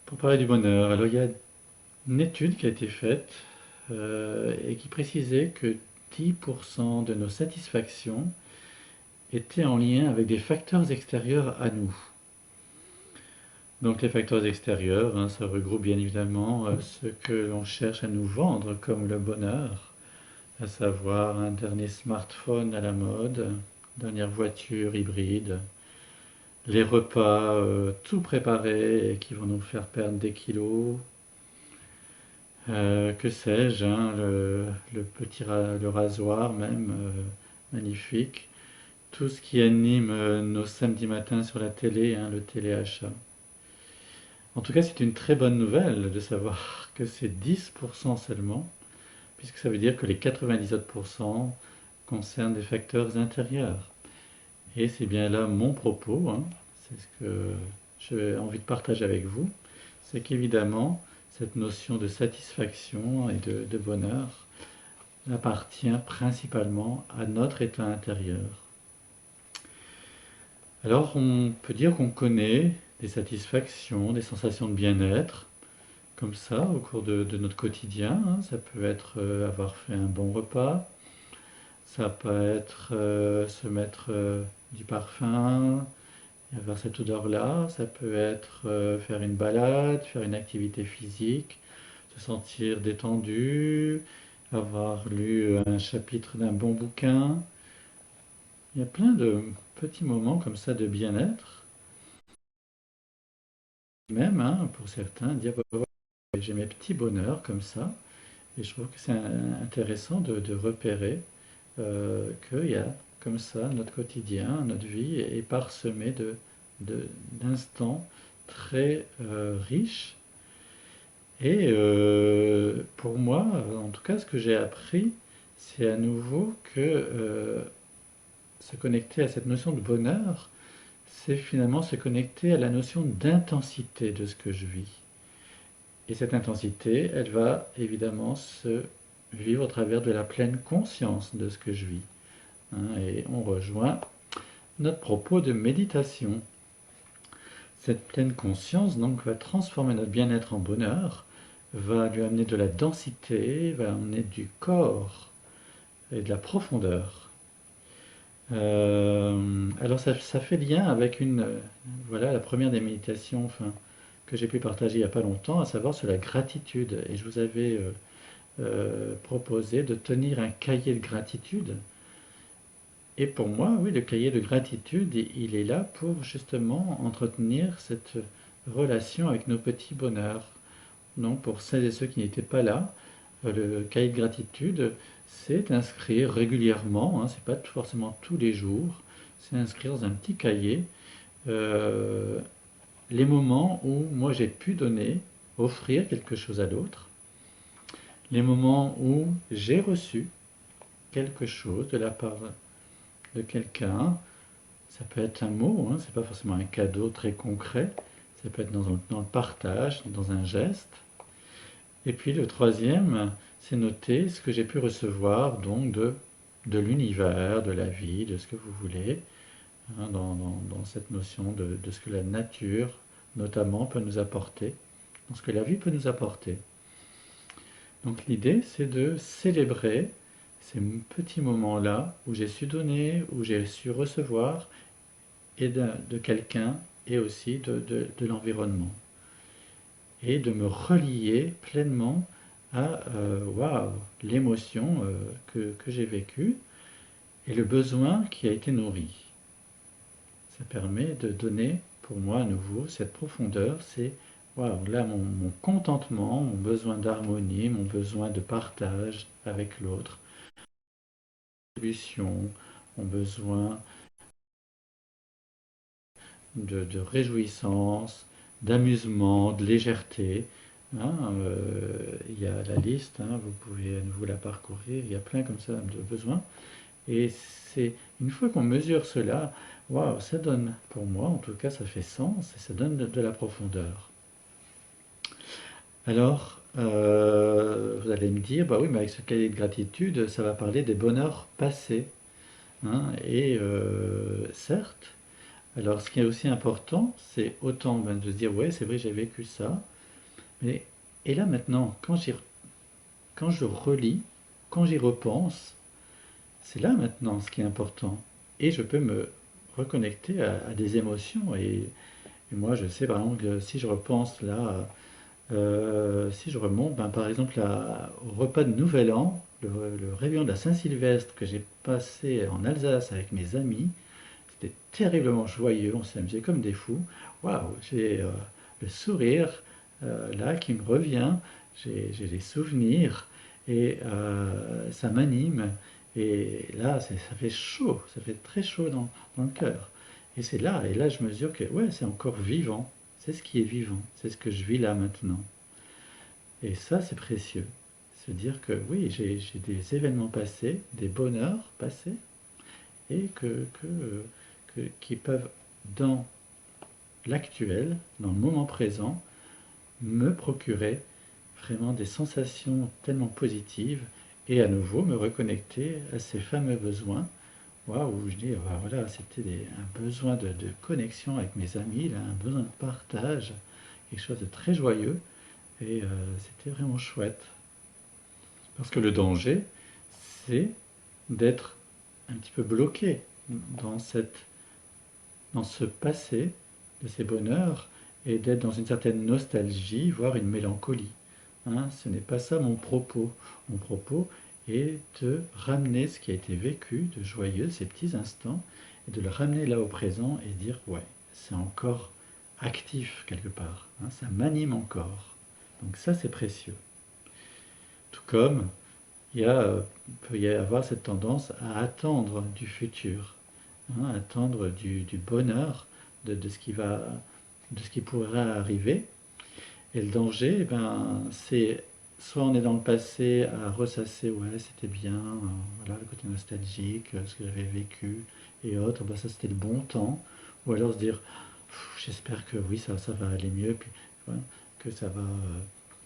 Pour parler du bonheur, alors il y a une étude qui a été faite et qui précisait que 10% de nos satisfactions étaient en lien avec des facteurs extérieurs à nous. Donc les facteurs extérieurs, hein, ça regroupe bien évidemment ce que l'on cherche à nous vendre comme le bonheur, à savoir un dernier smartphone à la mode, dernière voiture hybride, les repas tout préparés et qui vont nous faire perdre des kilos, que sais-je, hein, le le rasoir même, magnifique. Tout ce qui anime nos samedis matins sur la télé, hein, le téléachat. En tout cas, c'est une très bonne nouvelle de savoir que c'est 10% seulement, puisque ça veut dire que les 97 autres pourcents concernent des facteurs intérieurs. Et c'est bien là mon propos, hein, c'est ce que j'ai envie de partager avec vous, c'est qu'évidemment, cette notion de satisfaction et de bonheur appartient principalement à notre état intérieur. Alors on peut dire qu'on connaît des satisfactions, des sensations de bien-être, comme ça, au cours de notre quotidien, hein. Ça peut être avoir fait un bon repas, ça peut être se mettre du parfum, et avoir cette odeur-là, ça peut être faire une balade, faire une activité physique, se sentir détendu, avoir lu un chapitre d'un bon bouquin. Il y a plein de petits moments comme ça de bien-être, même hein, pour certains, dire bah, voilà, j'ai mes petits bonheurs comme ça, et je trouve que c'est intéressant de repérer qu'il y a comme ça notre quotidien, notre vie est parsemé d'instants très riches. Et pour moi, en tout cas, ce que j'ai appris, c'est à nouveau que se connecter à cette notion de bonheur, c'est finalement se connecter à la notion d'intensité de ce que je vis. Et cette intensité, elle va évidemment se vivre au travers de la pleine conscience de ce que je vis, hein. Et on rejoint notre propos de méditation. Cette pleine conscience donc va transformer notre bien-être en bonheur, va lui amener de la densité, va amener du corps et de la profondeur. Alors ça fait lien avec voilà, la première des méditations enfin, que j'ai pu partager il n'y a pas longtemps, à savoir sur la gratitude. Et je vous avais proposé de tenir un cahier de gratitude. Et pour moi, oui, le cahier de gratitude, il est là pour justement entretenir cette relation avec nos petits bonheurs. Donc pour celles et ceux qui n'étaient pas là, le cahier de gratitude, c'est inscrire régulièrement, hein, c'est pas forcément tous les jours, c'est inscrire dans un petit cahier euh, les moments où moi j'ai pu donner, offrir quelque chose à l'autre, les moments où j'ai reçu quelque chose de la part de quelqu'un. Ça peut être un mot, hein, c'est pas forcément un cadeau très concret, ça peut être dans le partage, dans un geste. Et puis le troisième, c'est noter ce que j'ai pu recevoir donc de l'univers, de la vie, de ce que vous voulez, hein, dans cette notion de ce que la nature notamment peut nous apporter, dans ce que la vie peut nous apporter. Donc l'idée, c'est de célébrer ces petits moments-là où j'ai su donner, où j'ai su recevoir, et de quelqu'un et aussi de l'environnement. Et de me relier pleinement à waouh, l'émotion que j'ai vécue et le besoin qui a été nourri. Ça permet de donner pour moi à nouveau cette profondeur, c'est waouh, là mon contentement, mon besoin d'harmonie, mon besoin de partage avec l'autre, mon besoin de réjouissance, d'amusement, de légèreté. Hein, il y a la liste, hein, vous pouvez à nouveau la parcourir, il y a plein comme ça de besoins. Et c'est une fois qu'on mesure cela, waouh, ça donne, pour moi en tout cas, ça fait sens et ça donne de la profondeur. Alors, vous allez me dire, bah oui, mais avec ce cahier de gratitude, ça va parler des bonheurs passés, hein, et certes, alors, ce qui est aussi important, c'est autant ben, de se dire, ouais, c'est vrai, j'ai vécu ça, Mais, et là maintenant, quand je relis, quand j'y repense, c'est là maintenant ce qui est important. Et je peux me reconnecter à des émotions. Et moi, je sais par exemple que si je repense là, si je remonte, ben, par exemple au repas de Nouvel An, le réveillon de la Saint-Sylvestre que j'ai passé en Alsace avec mes amis, c'était terriblement joyeux, on s'est amusé comme des fous. Waouh, j'ai le sourire là qui me revient, j'ai des souvenirs et ça m'anime. Et là, ça fait chaud, ça fait très chaud dans le cœur. Et là je mesure que ouais, c'est encore vivant, c'est ce qui est vivant, c'est ce que je vis là maintenant. Et ça, c'est précieux. Se dire que oui, j'ai des événements passés, des bonheurs passés, et qui peuvent, dans l'actuel, dans le moment présent, me procurer vraiment des sensations tellement positives et à nouveau me reconnecter à ces fameux besoins. Waouh, où je dis, ah, voilà, c'était un besoin de connexion avec mes amis, là, un besoin de partage, quelque chose de très joyeux, et c'était vraiment chouette. Parce que le danger, c'est d'être un petit peu bloqué dans dans ce passé de ces bonheurs et d'être dans une certaine nostalgie, voire une mélancolie. Hein, ce n'est pas ça mon propos. Mon propos est de ramener ce qui a été vécu de joyeux, ces petits instants, et de le ramener là au présent et dire ouais, c'est encore actif quelque part. Hein, ça m'anime encore. Donc ça c'est précieux. Tout comme peut y avoir cette tendance à attendre du futur, hein, attendre du bonheur, de ce de ce qui pourrait arriver. Et le danger, eh ben, c'est soit on est dans le passé à ressasser, ouais, c'était bien, voilà, le côté nostalgique, ce que j'avais vécu et autres, bah, ça c'était le bon temps. Ou alors se dire, j'espère que oui, ça va aller mieux, puis voilà, que ça va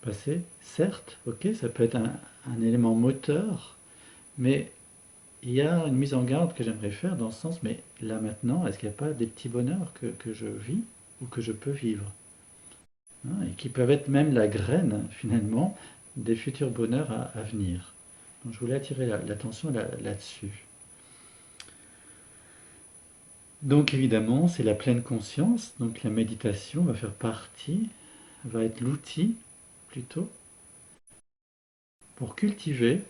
passer. Certes, ok, ça peut être un élément moteur, mais il y a une mise en garde que j'aimerais faire dans ce sens, mais là maintenant, est-ce qu'il n'y a pas des petits bonheurs que je vis ou que je peux vivre, hein, et qui peuvent être même la graine finalement des futurs bonheurs à venir. Donc je voulais attirer l'attention là-dessus. Donc évidemment, c'est la pleine conscience, donc la méditation va faire partie, va être l'outil plutôt pour cultiver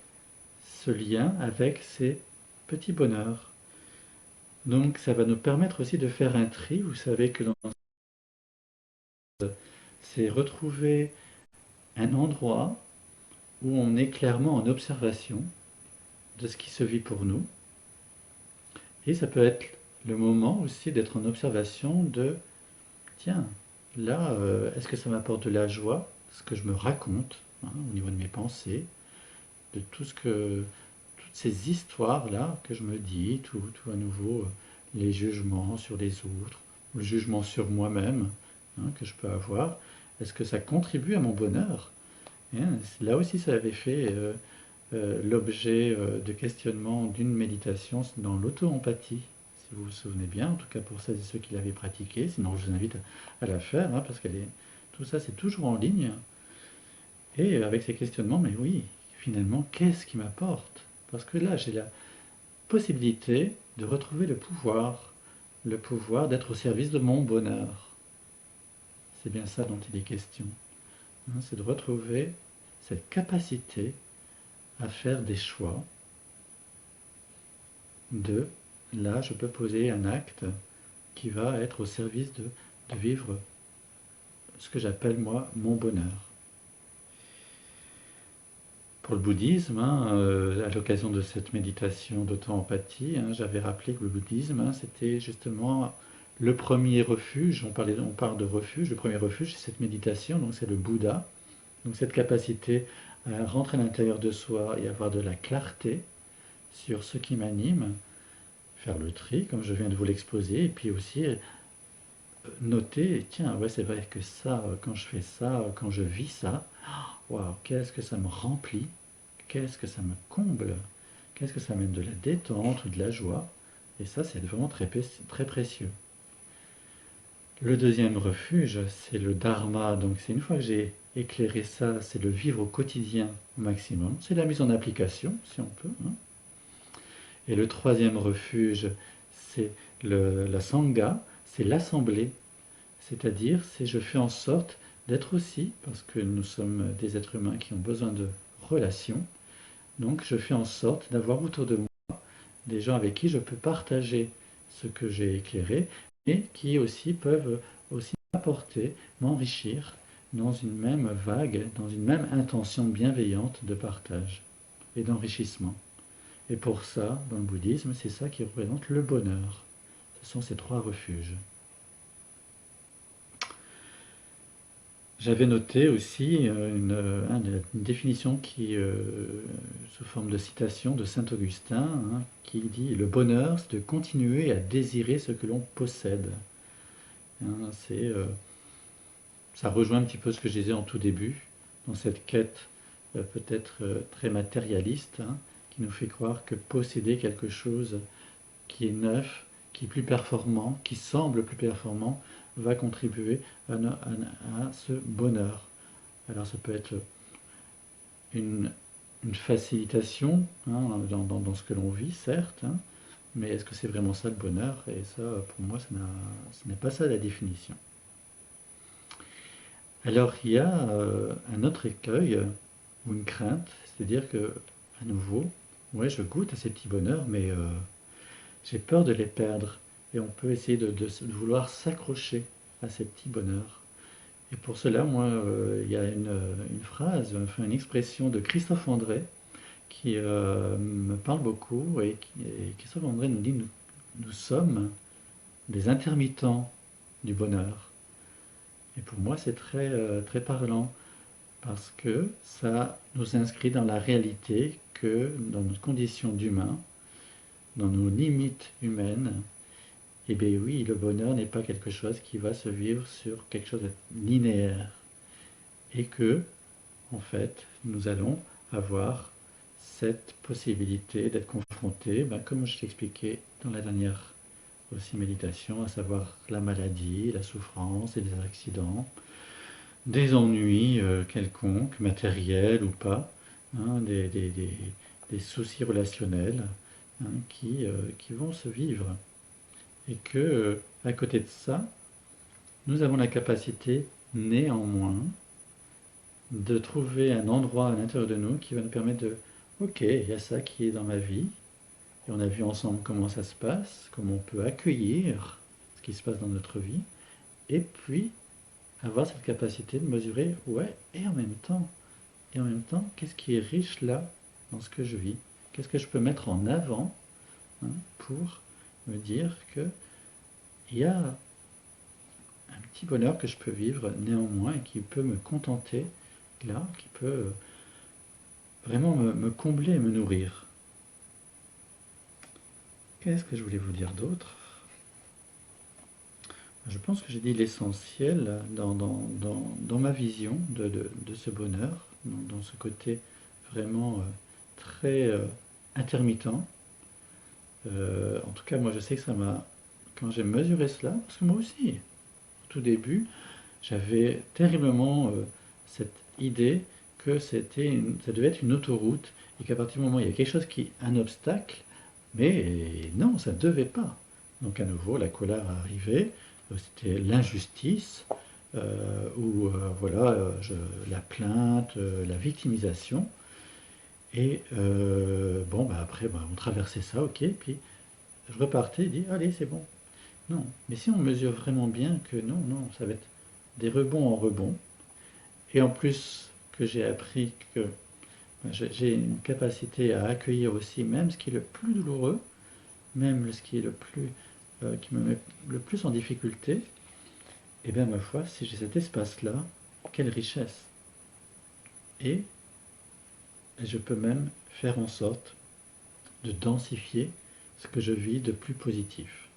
ce lien avec ces petits bonheurs. Donc ça va nous permettre aussi de faire un tri. Vous savez que c'est retrouver un endroit où on est clairement en observation de ce qui se vit pour nous. Et ça peut être le moment aussi d'être en observation de, tiens, là, est-ce que ça m'apporte de la joie, ce que je me raconte, hein, au niveau de mes pensées, de toutes ces histoires-là que je me dis, tout à nouveau, les jugements sur les autres, le jugement sur moi-même, hein, que je peux avoir, est-ce que ça contribue à mon bonheur? Et, hein, là aussi, ça avait fait l'objet de questionnement d'une méditation dans l'auto-empathie, si vous vous souvenez bien, en tout cas pour celles et ceux qui l'avaient pratiquée, sinon je vous invite à la faire, hein, parce tout ça c'est toujours en ligne, et avec ces questionnements, mais oui, finalement, qu'est-ce qui m'apporte? Parce que là, j'ai la possibilité de retrouver le pouvoir d'être au service de mon bonheur. C'est bien ça dont il est question, hein, c'est de retrouver cette capacité à faire des choix de là, je peux poser un acte qui va être au service de vivre ce que j'appelle moi mon bonheur. Pour le bouddhisme, hein, à l'occasion de cette méditation d'auto-empathie, hein, j'avais rappelé que le bouddhisme, hein, c'était justement le premier refuge, on parle de refuge, le premier refuge c'est cette méditation, donc c'est le Bouddha, donc cette capacité à rentrer à l'intérieur de soi et avoir de la clarté sur ce qui m'anime, faire le tri, comme je viens de vous l'exposer, et puis aussi noter, tiens, ouais, c'est vrai que ça, quand je fais ça, quand je vis ça, waouh, qu'est-ce que ça me remplit, qu'est-ce que ça me comble, qu'est-ce que ça mène de la détente ou de la joie. Et ça, c'est vraiment très précieux. Le deuxième refuge, c'est le dharma. Donc c'est une fois que j'ai éclairé ça, c'est le vivre au quotidien au maximum. C'est la mise en application, si on peut, hein. Et le troisième refuge, c'est la sangha, c'est l'assemblée. C'est-à-dire, c'est je fais en sorte d'être aussi, parce que nous sommes des êtres humains qui ont besoin de relations, donc je fais en sorte d'avoir autour de moi des gens avec qui je peux partager ce que j'ai éclairé, et qui aussi peuvent aussi m'apporter, m'enrichir dans une même vague, dans une même intention bienveillante de partage et d'enrichissement. Et pour ça, dans le bouddhisme, c'est ça qui représente le bonheur. Ce sont ces trois refuges. J'avais noté aussi une définition qui, sous forme de citation de saint Augustin, hein, qui dit: le bonheur, c'est de continuer à désirer ce que l'on possède. Hein, ça rejoint un petit peu ce que je disais en tout début, dans cette quête peut-être très matérialiste, hein, qui nous fait croire que posséder quelque chose qui est neuf, qui est plus performant, qui semble plus performant, va contribuer à ce bonheur. Alors ça peut être une, une facilitation, hein, dans ce que l'on vit, certes, hein, mais est-ce que c'est vraiment ça le bonheur? Et ça, pour moi, ce n'est pas ça la définition. Alors il y a un autre écueil ou une crainte, c'est-à-dire que, à nouveau, ouais, je goûte à ces petits bonheurs, mais j'ai peur de les perdre. Et on peut essayer de vouloir s'accrocher à ces petits bonheurs. Et pour cela, moi, il y a une phrase, enfin une expression de Christophe André qui me parle beaucoup. Et Christophe André nous dit, nous sommes des intermittents du bonheur. Et pour moi, c'est très parlant parce que ça nous inscrit dans la réalité que dans notre condition d'humain, dans nos limites humaines, eh bien oui, le bonheur n'est pas quelque chose qui va se vivre sur quelque chose de linéaire. Et que, en fait, nous allons avoir cette possibilité d'être confrontés, ben, comme je t'expliquais dans la dernière aussi méditation, à savoir la maladie, la souffrance et les accidents, des ennuis quelconques, matériels ou pas, hein, des soucis relationnels, hein, qui vont se vivre. Et que, à côté de ça, nous avons la capacité, néanmoins, de trouver un endroit à l'intérieur de nous qui va nous permettre de, ok, il y a ça qui est dans ma vie, et on a vu ensemble comment ça se passe, comment on peut accueillir ce qui se passe dans notre vie, et puis avoir cette capacité de mesurer, ouais, et en même temps, qu'est-ce qui est riche là, dans ce que je vis? Qu'est-ce que je peux mettre en avant, hein, pour me dire que il y a un petit bonheur que je peux vivre néanmoins et qui peut me contenter là, qui peut vraiment me combler et me nourrir. Qu'est-ce que je voulais vous dire d'autre? Je pense que j'ai dit l'essentiel dans ma vision de ce bonheur, dans ce côté vraiment très intermittent. En tout cas, moi je sais que ça m'a, quand j'ai mesuré cela, parce que moi aussi, au tout début, j'avais terriblement cette idée que ça devait être une autoroute et qu'à partir du moment où il y a quelque chose qui est un obstacle, mais non, ça ne devait pas. Donc à nouveau, la colère arrivait, c'était l'injustice, ou voilà, la plainte, la victimisation. Et bon, bah, après, bah, on traversait ça, ok, puis je repartais et dis, allez, c'est bon. Non, mais si on mesure vraiment bien que non, non, ça va être des rebonds en rebonds, et en plus que j'ai appris que j'ai une capacité à accueillir aussi même ce qui est le plus douloureux, même ce qui est le plus, qui me met le plus en difficulté, et bien ma foi, si j'ai cet espace-là, quelle richesse! Et je peux même faire en sorte de densifier ce que je vis de plus positif.